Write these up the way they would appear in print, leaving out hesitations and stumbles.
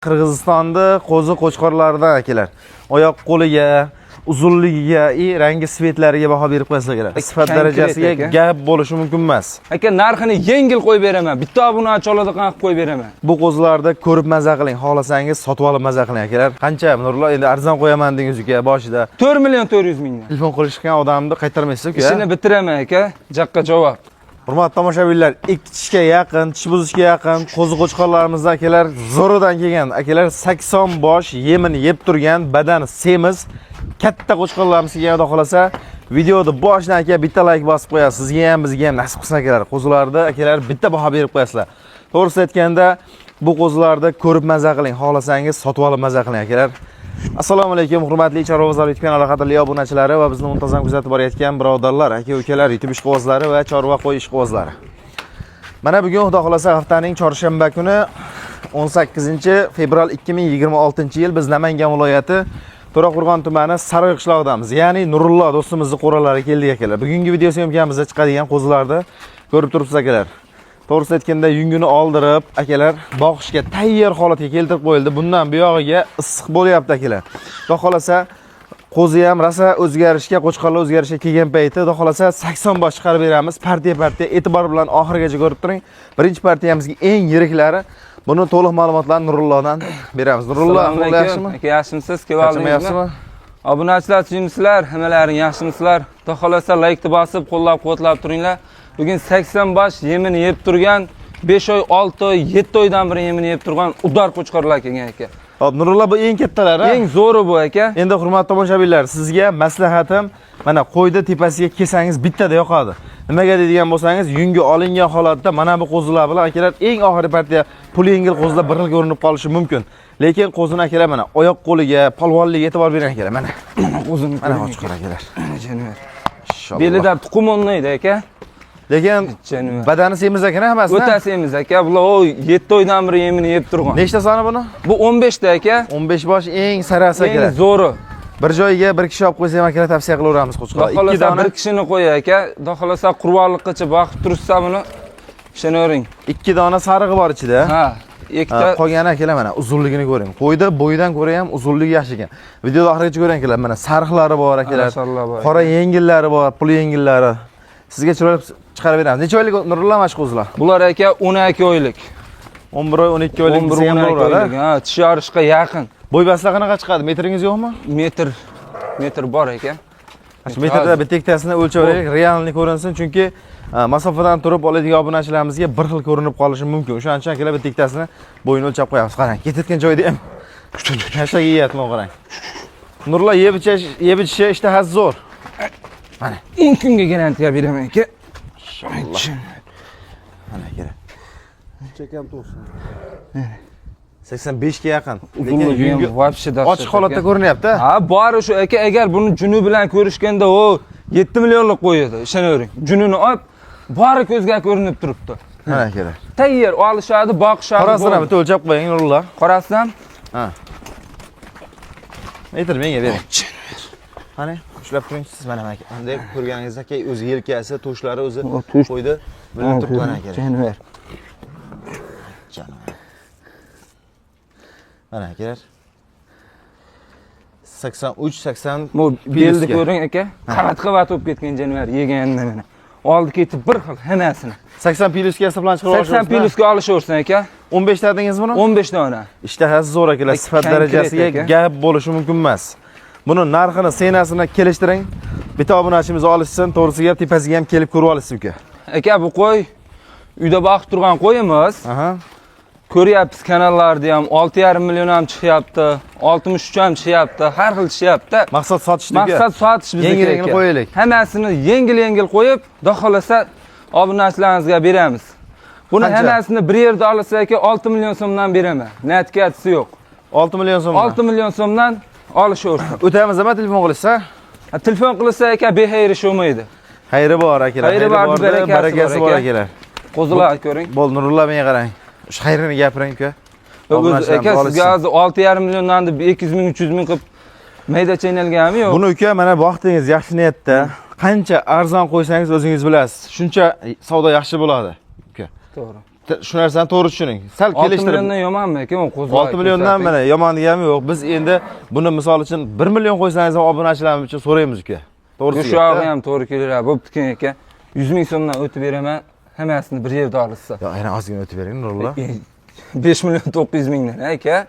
Qirg'izistonda qo'zi qo'chqorlaridan akalar. Oyoq qo'liga, uzunligiga, rangi svetlariga baho berib qo'yasizlar kerak. Sifat darajasiga gap bo'lishi mumkin emas. Aka, narxini yengil qo'yib beraman. Bitta obunachi oladigan qilib qo'yib beraman. Bu qo'zilarni ko'rib maza qiling, xohlasangiz sotib olib maza qiling akalar. Qancha Nurullo endi arzon qo'yaman dengiz uka boshida. 4 million 400 mingdan. Telefon qilishgan odamni qaytarmaysiz uka. Ishini bitiraman aka. Jaqqa javob. Hurmatli tomoshabinlar, ikkitishga yaqin, tish buzishga yaqin qo'zi qo'chqorlarimizda akalar zo'ridan kelgan. Akalar 80 bosh yemini yeb turgan, badani semiz, katta qo'chqorlarimiz kelganda xolasa, videoni boshidan aka bitta like bosib qo'yasiz. Sizga ham, bizga ham nasib qilsin akalar. Qo'zilarda akalar bitta baho berib qo'yasizlar. To'g'risi aytganda, bu qo'zilarni ko'rib maza qiling, xohlasangiz sotib olib maza qiling akalar. Assalomu alaykum, hurmatli Chorva bozori YouTube kanali qadrli obunachilari va bizni muntazam kuzatib borayotgan birodarlar, aka-ukalar, YouTube ishqibozlari va chorva qo'y ishqibozlari. Mana bugun xudo xolasa haftaning chorshanba kuni 18-fevral 2026-yil biz Namangan viloyati To'raqo'rg'on tumani Saroy qishlog'idamiz. Ya'ni Nurullo do'stimizning qo'ralari keldik akalar. Bugungi video syomkamizda chiqadigan qo'zilarni ko'rib turibsiz akalar. To'g'risi aytganda yungini oldirib, akalar boqishga tayyor holatga keltirib qo'yildi. Bundan buyog'iga issiq bo'lyapti akalar. Xudo xolasa qo'zi ham rasa o'zgarishga, qo'chqorlar o'zgarishga kelgan payti, xudo xolasa 80 bosh chiqarib beramiz. Partiya e'tibor bilan oxirigacha ko'rib turing. Birinchi partiyamizga eng yiriklari. Buni to'liq ma'lumotlarni Nurullodan beramiz. Nurullo, yaxshimi? Aka, yaxshimisiz? Keldingizmi? Obunachilar, tushunmisizlar? Hammalaring yaxshimisizlar? Xudo xolasa like bosib, qo'llab-quvvatlab turinglar. Bugun 80 bosh yemini yeb turgan, 5 oy, 6 oy, 7 oydan beri yemini yeb turgan udar qo'chqorlar kelgan aka. Hop, Nurullo bu eng kattalari. Eng zo'ri bu aka. Endi hurmatli tomoshabinlar, sizga maslahatim, mana qo'yda tepasiga kelsangiz bittada yoqadi. Nimaga deydigan bo'lsangiz, yungi olingan holatda mana bu qo'zilar bilan akalar eng oxirgi partiya pul yengil qo'zilar bir xil ko'rinib qolishi mumkin. Lekin qo'zini akalar mana oyoq qo'liga, polvonligiga e'tibor bering akalar. Mana qo'zini mana qo'chqor akalar. Janvar. Inshaalloh. Belida tuxum o'ynaydi aka. Lekin badani semiz ekan hammasi. O'ta semiz aka. Bular 7 oydan beri yemini yeb turgan. Nechta soni buni? Bu 15 ta aka. 15 bosh eng sarasi akalar. Eng zo'ri. Bir joyga bir kishi olib qo'ysa ham akalar tavsiya qilaveramiz qo'chqor. 2 dona bir kishini qo'y aka. Xudo xolasa qurbonlikqacha boqib tursa buni ishonavering. 2 dona sarig'i bor ichida. Ha, ikkita. Qolgani akalar mana uzunligini ko'ring. Qo'yda bo'yidan ko'ra ham uzunligi yaxshi ekan. Videoda oxirigacha ko'ring akalar. Mana sariqlari bor akalar. Qora yengillari bor, pul yengillari. Sizga chiroyli chiqarib beramiz. Necha oylik Nurullo mana shu qo'zilar? Bular aka 12 oylik. 11 oy, 12 oylik desa ham bo'laveradi. Ha, tish yorishga yaqin. Bo'y baslar qanaqa chiqadi? Metringiz yo'qmi? Metr bor ekan. Shu metrda bitta ikkitasini o'lchab olaylik, realni ko'rinsin, chunki masofadan turib oladigan obunachilarimizga bir xil ko'rinib qolishi mumkin. O'shaning uchun akalar bitta ikkitasini bo'yini o'lchab qo'yamiz. Qarang, ketayotgan joyda ham hashtag yeyapti, qarang. Nurullo yeb ichishi ishtahasi zo'r. Mana 10 kunga garantiya beraman aka. Mana kerak. Chekam to'g'ri. 85 ga yaqin. Lekin yungi voобще dahshat. Ochiq holatda ko'rinyapti. Ha, bor shu aka, agar buni juni bilan ko'rishganda o 7 millionlik qo'yadi, ishonavering. Junini olib, bori ko'zga ko'rinib turibdi. Mana kerak. Tayyor olishadi, boqishadi. Qorasini bitta o'lchab qo'ying Nurullo. Qorasidan? Ha. Metr menga bering. Qani, ushlab turing siz mana aka. Bunday ko'rganingizda aka o'zi yelkasi, to'shlari o'zi qo'ydi. Bilinib turibdi mana kerak. Janvar. Mana kerak. 83, 80. Bu belni ko'ring aka. Qavat o'p ketgan janvar yegandan mana. Oldi ketib bir xil hammasini. 80 piluska bilan chiqarib olasiz. 80 piluska olishaversin aka. 15 ta dedingiz buni? 15 dona. Ishtahasi zo'r akalar, sifat darajasiga gap bo'lishi mumkin emas. Buni narxini, senasini kelishtiring. Bitta obunachimiz olishsin, to'g'risiga ham tepasiga ham kelib ko'rib olasiz uka. Aka, bu qo'y uyda boqib turgan qo'yimiz. Aha. Ko'ryapsiz kanallarda ham 6,5 million ham chiqyapti, 63 ham chiqyapti, har xil chiqyapti. Maqsad sotishlik. Maqsad sotish bizga. Yengil qo'yaylik. Hammasini yengil qo'yib, xudo xolasa obunachilaringizga beramiz. Buni hammasini bir yerda olsa aka 6 million so'mdan beraman. Natkasi yo'q. 6 million so'mdan. 6 million so'mdan olishaversin. O'tamiz nima telefon qilsa? Telefon qilsa aka behayri sho'maydi. Xayri bor akalar. Xayri bor, barakasi bor akalar. Qo'zilar ko'ring. Bo'l Nurullo menga qarang. Shu xayrini gapiring uka. O'zi aka sizga hozir 6,5 milliondan deb 200 ming 300 ming qilib mayda chaynalganmi yo'q? Buni uka mana vaqtingiz yaxshi niyatda, qancha arzon qo'ysangiz o'zingiz bilasiz. Shuncha savdo yaxshi bo'ladi uka. To'g'ri. shu narsani to'g'ri tushuning. Sal 6 kelishtirib. milliondan yomonmi aka? 6 milliondan mana yomon degani yo'q. Biz endi buni misol uchun 1 million qo'ysangiz ham obunachilarimiz uchun so'raymiz uka. To'g'risi. Shu ham to'g'ri kelar. Bo'pti aka. 100 ming so'mdan o'tib beraman. Hammasini bir yerda olasiz. Yo'q, yana ozgina o'tib bering, Nurullo. 5 million 900 mingdan aka.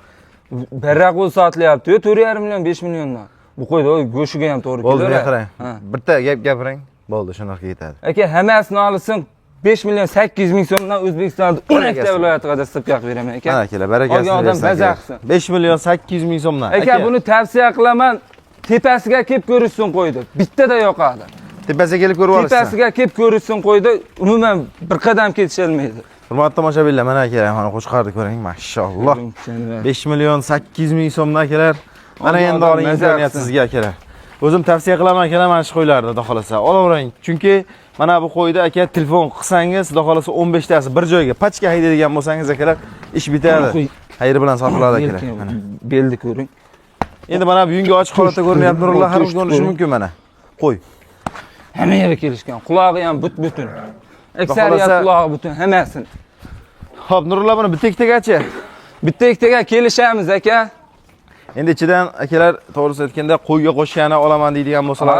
Barra qo'l sotilyapti-yu, 4,5 million 5 milliondan. Bu qo'yda go'shiga ham to'g'ri Bo'ldi, kelar. qarang. Bitta gap gapiring. Bo'ldi, shunaqa ketadi. Aka, hammasini olsin. 5 million 800 ming so'mdan O'zbekistonda 12 ta viloyatga qadar sotib beraman aka. Mana akalar, barakasini Olgan odam maza qilsin. 5 million 800 ming so'mdan. Aka, buni tavsiya qilaman. Tepasiga kelib ko'rishsin qo'ydi. Bittada yoqadi. Tepasiga kelib ko'rib olasiz. Tepasiga kelib ko'rishsin qo'ydi. Umuman bir qadam ketisholmaydi. Hurmatli tomoshabinlar, mana akalar, mana qo'shqarni ko'ring, mashalloh. 5 million 800 ming so'mdan akalar. Mana endi oling imkoniyat sizga akalar. O'zim tavsiya qilaman akalar mana shu qo'ylarni, xudo xolasa. Olavering. Chunki mana bu qo'yda aka telefon qilsangiz, xudo xolasa 15 tasi bir joyga pachka haydaydigan bo'lsangiz akalar, ish bitadi. Xayri bilan sotiladi akalar. Mana belni ko'ring. Endi mana bu yungi ochiq holatda ko'rinyapti, Nurullo, har kim ko'rishi mumkin mana. Qo'y. Hamma yeri kelishgan. Qulog'i ham but-butun. Aksariyat qulog'i butun, hammasini. Xo'p, Nurullo, buni bitta-ikkitaga-chi? Bitta-ikkitaga kelishamiz aka. Endi ichidan akalar to'g'risi aytganda qo'yga qo'shgani olaman deydigan bo'lsalar,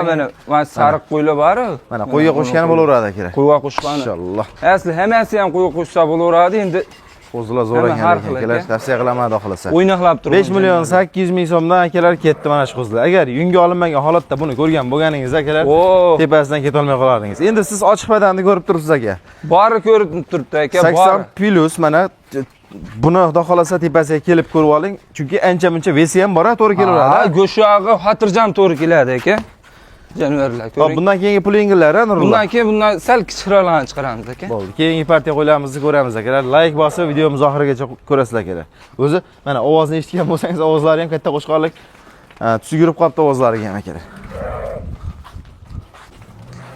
mana sariq qo'ylar bor. mana qo'yga qo'shgani bo'laveradi akalar. Qo'yga qo'shgani. Inshaalloh. Asli hammasi ham qo'yga qo'shsa bo'laveradi. Endi qo'zilar zo'r ekan akalar, tavsiya qilaman xudo xolasa. O'ynaqlab turibdi. 5 million 800 ming so'mdan akalar ketdi mana shu qo'zilar. Agar yunga olinmagan holatda buni ko'rgan bo'lganingizda akalar, tepasidan keta olmay qolardingiz. Endi siz ochiq badanda ko'rib turibsiz aka. Bori ko'rib turibdi aka, 80 plus mana buni xudo xolasa tepasiga kelib ko'rib oling, chunki ancha-muncha vesi ham bor, to'g'ri kelaveradi. Ha, go'shog'i xotirjam to'g'ri keladi aka. Jonivorlar ko'ring. Hop, bundan keyingi pulinglar, Nurullo. Bundan keyin bundan sal kichikroqlarni chiqaramiz aka. Bo'ldi. Keyingi partiya qo'ylarimizni ko'ramiz akalar. Like bosib, videomiz oxirigacha ko'rasizlar akalar. O'zi mana ovozni eshitgan bo'lsangiz, ovozlari ham katta qo'shqonlik tusib yurib qolibdi ovozlariga ham akalar.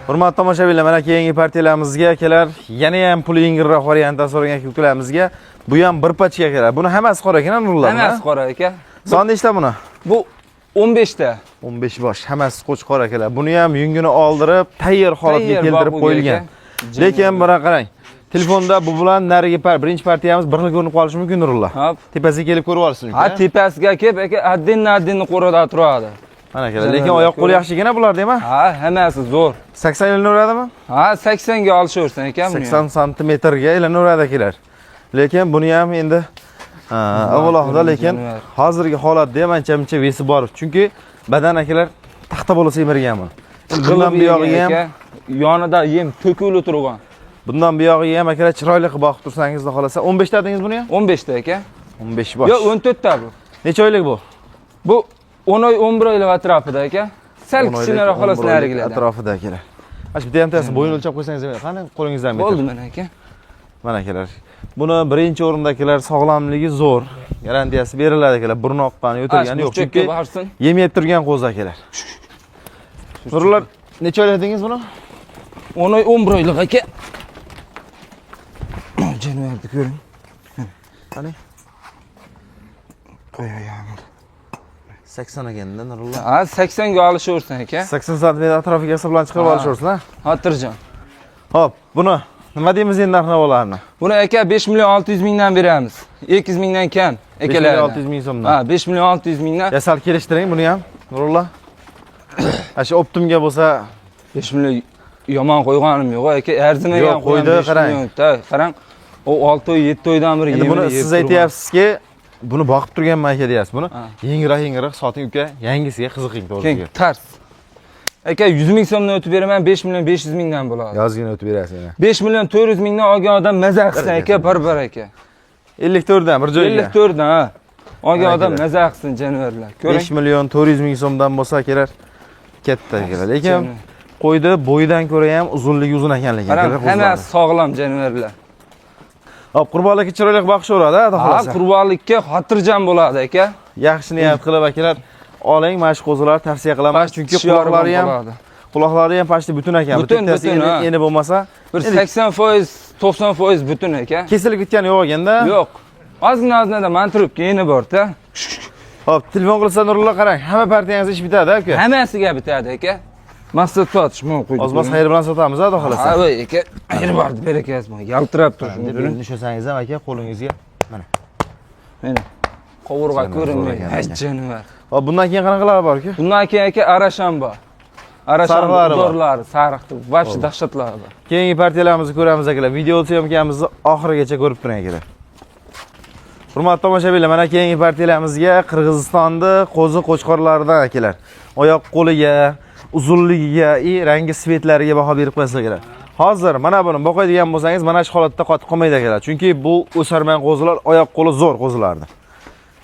Hurmatli tomoshabinlar, mana keyingi partiyalarimizga akalar, yana ham pul yengilroq variantdan so'ragan ukalamizga, bu ham bir pachka akalar. Buni hammasi qora ekan, Nurullo. Hammasi qora aka. Son nechta buni? Bu 15 ta. 15 bosh, hammasi qo'chqor akalar. Buni ham yungini oldirib, tayyor holatga keltirib qo'yilgan. Lekin buni qarang. Telefonda bu bilan narigi birinchi partiyamiz bir xil ko'rinib qolishi mumkin, Nurullo. Hop. Tepasiga kelib ko'rib olasiz. Ha, tepasiga kelib aka addin-addinni qo'rada turadi. Mana akalar, lekin oyoq qo'li yaxshi ekan bularda ham. Ha, hammasi zo'r. 80 ilinaveradimi? Ha, 80 ga olishaversin ekan buni. 80 santimetrga ilinaveradi akalar. Lekin buni ham endi avvalroqda lekin hozirgi holatda ham ancha-muncha vesi bor. Chunki badan akalar taxta bo'lsa emirgan buni. Bundan buyog'iga ham yonida yem to'kilib turgan. Bundan buyog'iga ham akalar chiroyli qilib boqib tursangiz, xudo xolasa 15 ta dedingiz buni ham? 15 ta aka. 15 bosh. Yo'q, 14 ta bu. Necha oylik bu? Bu 10 oy 11 oylik atrofida aka. Sal kichkinaroq xolos narigilardan. Atrofida akalar. Mana bitta ham tersi bo'yini o'lchab qo'ysangiz ham, qani qo'lingizdan metr. Bo'ldi mana aka. Mana akalar. Buni birinchi o'rindagilar sog'lomligi zo'r. Garantiyasi beriladi akalar. Burni oqqani, o'tirgani yo'q. Chunki yem yeb turgan qo'zi akalar. Nurlar, necha oylik dedingiz buni? 10 oy 11 oylik aka. Jonivorni ko'ring. Qani? Qo'yayam. 80 ekanda, Nurullo. Ha, 80 ga olishaversin aka. 80 sm atrofiga hisoblab chiqarib olishaversin, ha? Xotirjam. Hop, buni nima deymiz endi narx-navolarni? Buni aka 5 million 600 mingdan beramiz. 200 mingdan kam akalar. 600 ming so'mdan. Ha, 5 million 600 mingdan. Yasal kelishtiring buni ham, Nurullo. Shu Optimga bo'lsa 5 million yomon qo'yganim yo'q aka. Arzimagan yo'q, qo'ydi, qarang. Qarang. O 6 oy 7 oydan beri yemini buni siz aytyapsizki, buni boqib turganman aka deyapsiz. Buni yengiroq soting uka, yangisiga qiziqing to'g'ri. Tars. Aka 100 ming so'mdan o'tib beraman, 5 million 500 mingdan bo'ladi. Yozgina o'tib berasiz yana. 5 million 400 mingdan olgan odam maza qilsin aka, bir aka. 54 dan bir joyga. 54 dan, ha. Olgan odam maza qilsin jonivorlar. Ko'ring. 5 million 400 ming so'mdan bo'lsa akalar, katta akalar. Lekin qo'ydi bo'yidan ko'ra ham uzunligi uzun ekanligi akalar. Hammasi sog'lom jonivorlar. Hop, qurbonlikka chiroyli boqishaveradi, xudo xolasa. Ha, qurbonlikka xotirjam bo'ladi aka. Yaxshi niyat qilib akalar oling, mana shu qo'zilarni tavsiya qilaman, chunki quloqlari ham pashti butun ekan. Butun endi bo'lmasa bir 80%, 90% butun ekan. Kesilib ketgani yo'q ekanda? Yo'q. Ozgina man turibdi, yeni bor-da. Hop, telefon qilsa Nurullo qarang, hamma partiyangiz ish bitadi aka. Hammasiga bitadi aka. maqsad sotish men qo'ydim. Ozmas xayr bilan sotamiz, xudo xolasa. Ha, voy aka, ayir bordi, berakasi bor. Yaltirab turishini ko'ring. Nishosangiz ham aka qo'lingizga mana. Mana. Qovurg'a ko'rinmaydi. Hajjani bor. Hop, bundan keyin qanaqalar bor-ku? Bundan keyin aka arasham bor. Arasham Sariqlari bor. dorlari, sariqdi. Vash dahshatlari bor. Keyingi partiyalarimizni ko'ramiz akalar. Video syomkamizni oxirigacha ko'rib turing akalar. Hurmatli tomoshabinlar, mana keyingi partiyalarimizga Qirg'izistonda qo'zi qo'chqorlaridan akalar. Oyoq qo'liga, uzunligiga, rangi svetlariga baho berib qo'yasiz akalar. Hozir mana buni boqadigan bo'lsangiz, mana shu holatda qotib qolmaydi akalar. Chunki bu o'sarman qo'zilar, oyoq qo'li zo'r qo'zilarni.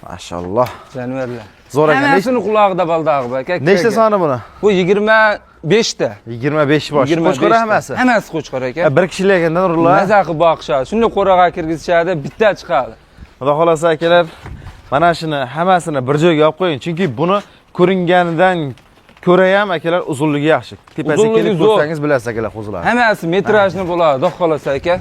Mashalloh. Jonivorlar. Zo'r ekan. Hammasini qulog'ida baldog'i bor aka. Nechta soni buni? Bu 25 ta. 25 bosh. Qo'chqor hammasi. Hammasi qo'chqor aka. Bir kishilik ekandan urlar. Maza qilib boqishadi. Shunday qo'rag'a kirgizishadi, bitta chiqadi. Xudo xolasa akalar, mana shuni hammasini bir joyga olib qo'ying. Chunki buni ko'ringanidan ko'ra ham akalar uzunligi yaxshi. Tepasiga kelib ko'rsangiz bilasiz akalar qo'zilar. Hammasi metrajni bo'ladi, xudo xolasa aka.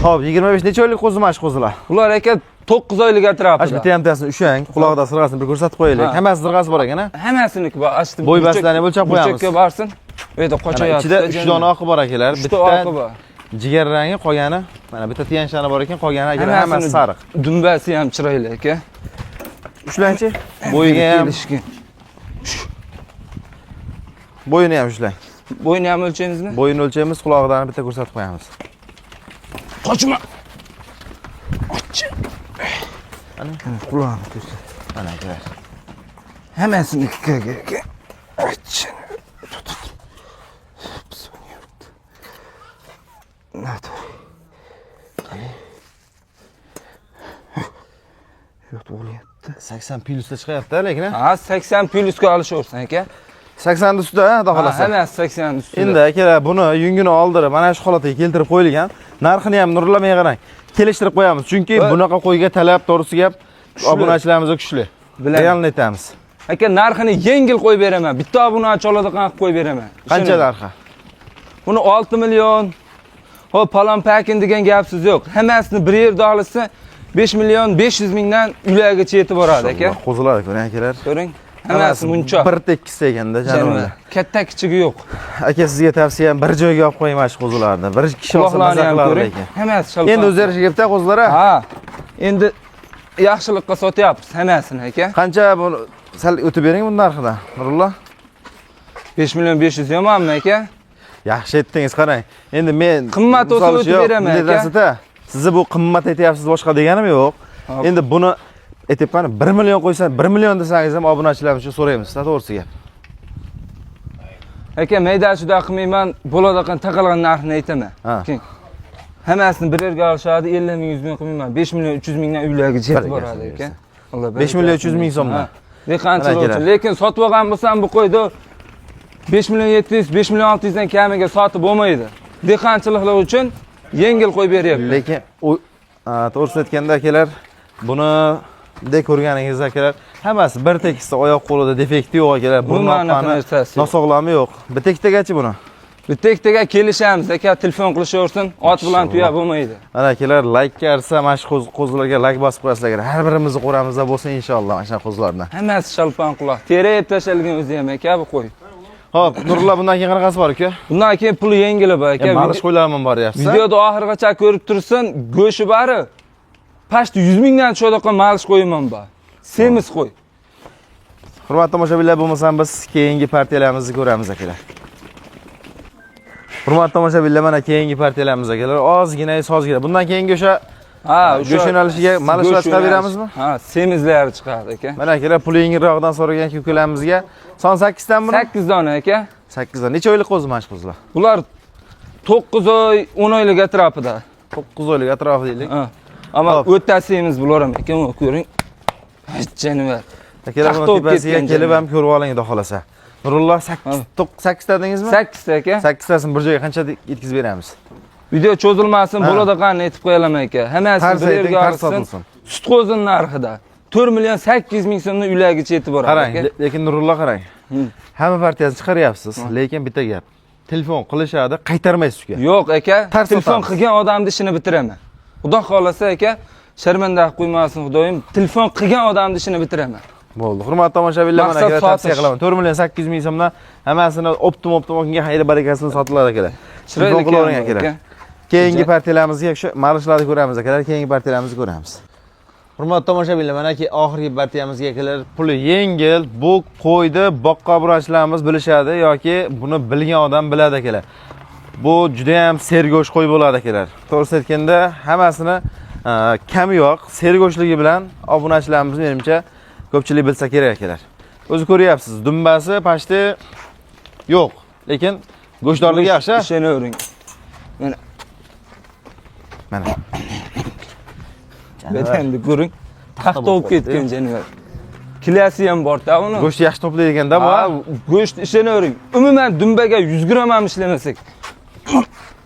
Xo'p, 25 necha oylik qo'zi mana shu qo'zilar? Ular aka 9 oylik atrofida. Ash bitta hamtasini ushlang, quloqda sirg'asini bir ko'rsatib qo'yaylik. Hammasi sirg'asi bor ekan-a? Hammasiniki bor. Ashti Bo'y bastalarni o'lchab qo'yamiz. Burchakka borsin. Bu yerda qochayapti. Ichida 3 dona oqi bor akalar. Bitta oqi bor. Jigar rangi qolgani, mana bitta tiyanchani bor ekan, qolgani akalar hammasi sariq. Dumbasi ham chiroyli aka. Ushlangchi. Bo'yiga ham, kelishgan. bo'yini ham ushlang. Bo'yini ham o'lchaymizmi? Bo'yini o'lchaymiz, qulog'idan bitta ko'rsatib qo'yamiz. Qochma. Ochchi. Ana qulog'ini ko'rsat. Mana akalar. Hammasini ikkiga aka. Ochchi. Yo'q, bo'lyapti. 80 plyusda chiqyapti, lekin Ha, 80 plyusga olishaversin aka. 80 ustida, xudo xolasa. Hammasi 80 ustida. Endi akalar buni yungini oldirib, mana shu holatga keltirib qo'yilgan. Narxini ham nurlamay qarang. Kelishtirib qo'yamiz. Chunki bunaqa qo'yga talab to'g'risi gap obunachilarimiz kuchli. Realni aytamiz. Aka, narxini yengil qo'yib beraman. Bitta obunachi oladigan qilib qo'yib beraman. Qancha narxi? Buni 6 million. Hop, palon pakin degan gapsiz yo'q. Hammasini bir yerda olsa 5 million 500 mingdan ulargacha yetib boradi aka. Qo'zilar ko'ring akalar. Ko'ring. Hammasi munchoq. Bir tekkisi ekanda janobi. Katta kichigi yo'q. Aka sizga tavsiyam bir joyga olib qo'ying mana shu qo'zilarni. Bir kishi olsa maza qilar ekan. Hammasi shalpon. Endi o'zlariga bitta qo'zilar a? Ha. Endi yaxshilikqa sotyapmiz hammasini aka. Qancha buni sal o'tib bering bu narxidan. Nurullo. 5 million 500 yomonmi aka? Yaxshi aytdingiz, qarang. Endi men qimmat bo'lsa o'tib beraman aka. Siz bu qimmat aytyapsiz, boshqa deganim yo'q. Endi buni aytibman 1 million qo'ysan, 1 million desangiz ham obunachilarimiz uchun so'raymiz, to'g'risi gap. Aka, mayda shuda qilmayman, bo'ladigan taqalgan narxni aytaman. Keyin hammasini bir yerga olishadi, 50 ming 100 ming qilmayman. 5 million 300 mingdan uylarga yetib boradi aka. 5 million 300 ming so'mdan. Qancha lekin sotib olgan bo'lsam bu qo'yda 5 million 700, 5 million 600 dan kamiga sotib bo'lmaydi. Dehqonchiliklar uchun yengil qo'yib beryapti. Lekin to'g'risini aytganda akalar, buni de ko'rganingiz akalar, hammasi bir tekisda oyoq qo'lida defekti yo'q akalar. Burnoqani nosog'lami yo'q. Bitta ikkitagachi buni. Bitta ikkitaga kelishamiz aka, telefon qilishaversin, ot bilan tuya bo'lmaydi. Mana akalar, like qarsa, mana shu qo'zilarga like bosib qo'yasizlar akalar. Har birimizni qo'ramizda bo'lsa inshaalloh mana shu qo'zilardan. Hammasi shalpon quloq. Terib tashalgan o'zi ham aka bu qo'y. Xo'p, Nurullo, bundan keyin qanaqasi bor aka? Bundan keyin puli yengili bor aka. Malish qo'ylarmi bor deyapsiz? Videoda oxirigacha ko'rib tursin, go'shi bari past 100 mingdan tushadigan malish qo'yiman bor. Semiz qo'y. Hurmatli tomoshabinlar, bo'lmasam biz keyingi partiyalarimizni ko'ramiz akalar. Hurmatli tomoshabinlar, mana keyingi partiyalarimiz akalar. Ozgina. Bundan keyingi o'sha go'sh yo'nalishiga malishlar chiqarib beramizmi? Ha, semizlari chiqadi aka. Mana akalar, puli yengilroqdan so'ragan ko'kalarimizga son 8 dan buni? 8 dona aka. 8 dan. Necha oylik qo'zi mana shu qo'zilar? Bular 9 oy, 10 oylik atrofida. 9 oylik atrofi deylik. Ammo o'tasimiz bular ham ekan, ko'ring. Janivar. Akalar, buni tepasiga kelib ham ko'rib oling, xudo xolasa. Nurullo 8 tadingizmi? 8 ta aka. 8 tasini bir joyga qancha yetkazib beramiz? Video cho'zilmasin, bo'ladiganini aytib qo'yaman aka. Hammasi bir yerga olsin. Sut qo'zining narxida 4 million 800 ming so'mdan ulargacha yetib boradi aka. Qarang, lekin Nurullo qarang. Hamma partiyani chiqaryapsiz, lekin bitta gap. Telefon qilishadi, qaytarmaysiz uka. Yo'q aka, telefon qilgan odamning ishini bitiraman. Xudo xolasa aka, sharmanda qilib qo'ymasin Xudoyim. Telefon qilgan odamning ishini bitiraman. Bo'ldi. Hurmatli tomoshabinlar, mana Maqsad akalar tavsiya sotish. qilaman. 4 million 800 ming so'mdan hammasini optim kunga xayri barakasini sotiladi akalar. Chiroyli Telefon qilavering ekan, akalar. aka. Keyingi partiyalamizga shu ma'lumotlarni ko'ramiz akalar. Keyingi partiyamizni ko'ramiz. Hurmatli tomoshabinlar, mana ki oxirgi partiyamizga akalar, puli yengil, bu qo'ydi boqqa obunachilarimiz bilishadi yoki buni bilgan odam biladi akalar. Bu juda ham sergo'sh qo'y bo'ladi akalar. To'g'risi aytganda, hammasini kami yo'q, sergo'shligi bilan obunachilarimiz menimcha ko'pchilik bilsa kerak akalar. O'zi ko'ryapsiz, dumbasi pashti yo'q, lekin go'shtdorligi yaxshi. Ishonavering. Mana. Betendi ko'ring. Taxta olib ketgan jonivar. Kilasi ham bor-da uni. Go'sht yaxshi toplaydiganda bu. Go'sht ishonavering. Umuman dumbaga 100 gram ham ishlamasak.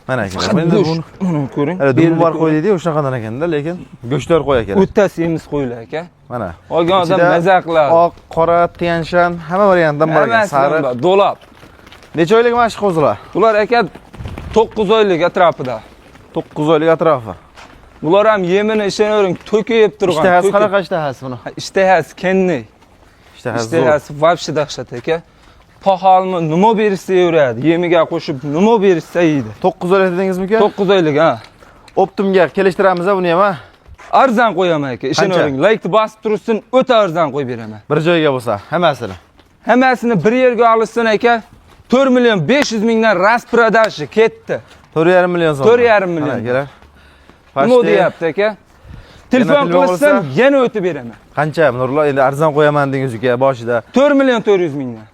Mana akalar. Endi buni ko'ring. dumbar qo'y deydi, o'shaqadan ekanda, lekin go'shtdor qo'y akalar. O'ta semiz qo'ylar aka. Mana. Olgan odam maza qiladi. Oq, qora, tiyanshan, hamma variantdan bor ekan. Sariq. Do'lab. Necha oylik mashq qo'zilar? Ular aka 9 oylik atrofida. 9 oylik atrofi. Bular ham yemini ishonavering to'kib turgan. Ishtahasi qanaqa ishtahasi buni? Ishtahasi kenni. Ishtahasi вообще dahshat aka. Pahalmi nima bersa yuradi. Yemiga qo'shib nima bersa yeydi. 9 oylik dedingizmi-ku? 9 oylik ha. Optimga kelishtiramiz buni ham, ha? Arzon qo'yaman aka. Ishonavering, like bosib tursin, o'ta arzon qo'yib beraman. Bir joyga bo'lsa, hammasini. Hammasini bir yerga olishsin aka. 4 million 500 mingdan rasprodashi ketdi. 4,5 million so'm. 4,5 million. Akalar. Nima deyapti aka? Telefon qilsam yana o'tib beraman. Qancha Nurullo? Endi arzon qo'yaman dengiz-ku boshida. 4 million 400 mingdan.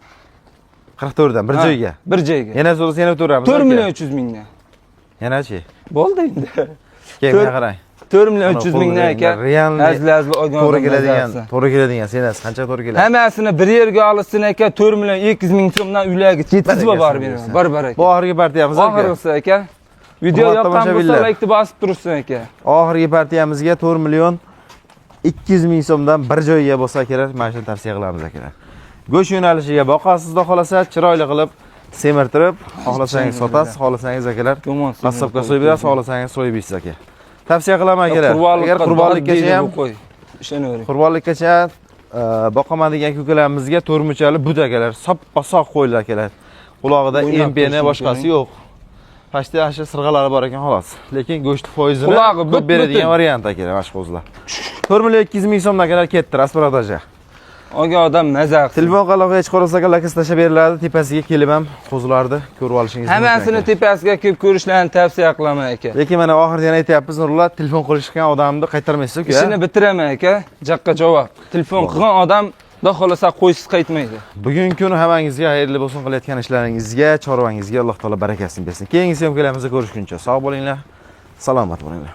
44 dan bir joyga. Bir joyga. Yana so'rasa yana o'tiramiz. 4 million 300 mingdan. Yana-chi? Bo'ldi endi. Keyin qarang. 4 million 300 mingdan aka. Azli olgan. To'g'ri keladigan, senasi qancha to'g'ri keladi? Hammasini bir yerga olishsin aka, 4 million 200 ming so'mdan uylarga yetkazib borib beraman. Barbar aka. Bu oxirgi partiyamiz aka. Oxirgisi aka. Video yoqqan bo'lsa like bosib tursin aka. Oxirgi partiyamizga 4 million 200 ming so'mdan bir joyga bo'lsa kerak, mana shuni tavsiya qilamiz akalar. Go'sht yo'nalishiga boqasiz, xudo xolasa chiroyli qilib semirtirib, xohlasangiz sotasiz, xohlasangiz akalar qassobga so'yib berasiz, xohlasangiz so'yib yeysiz aka. Tavsiya qilaman akalar. Agar qurbonlikkacha ham qo'y. Ishonavering. Qurbonlikkacha boqaman degan ko'kalarimizga to'rmuchali but akalar, soppa-soq qo'ylar akalar. Qulog'ida empeni boshqasi yo'q. Pashti yaxshi sirg'alari bor ekan xolos. Lekin go'sht foizini ko'p beradigan variant akalar mashqozlar. 4 million 200 ming so'mdan akalar ketdi rasprodaja. Olgan odam maza qilsin. Telefon qalovga hech qolsa lokas tashlab beriladi, tepasiga kelib ham qo'zlarni ko'rib olishingiz mumkin. Hammasini tepasiga kelib ko'rishlarini tavsiya qilaman aka. Lekin mana oxirida yana aytyapmiz, Nurullo, telefon qilishgan odamni qaytarmaysiz-ku. Ishini bitiraman aka. Jaqqa javob. Telefon qilgan odam xudo xolasa qo'ysiz qaytmaydi. Bugungi kun hammangizga xayrli bo'lsin, qilayotgan ishlaringizga, chorvangizga Alloh taolo barakasini bersin. Keyingi syomkalarimizni ko'rishguncha sog' bo'linglar, salomat bo'linglar.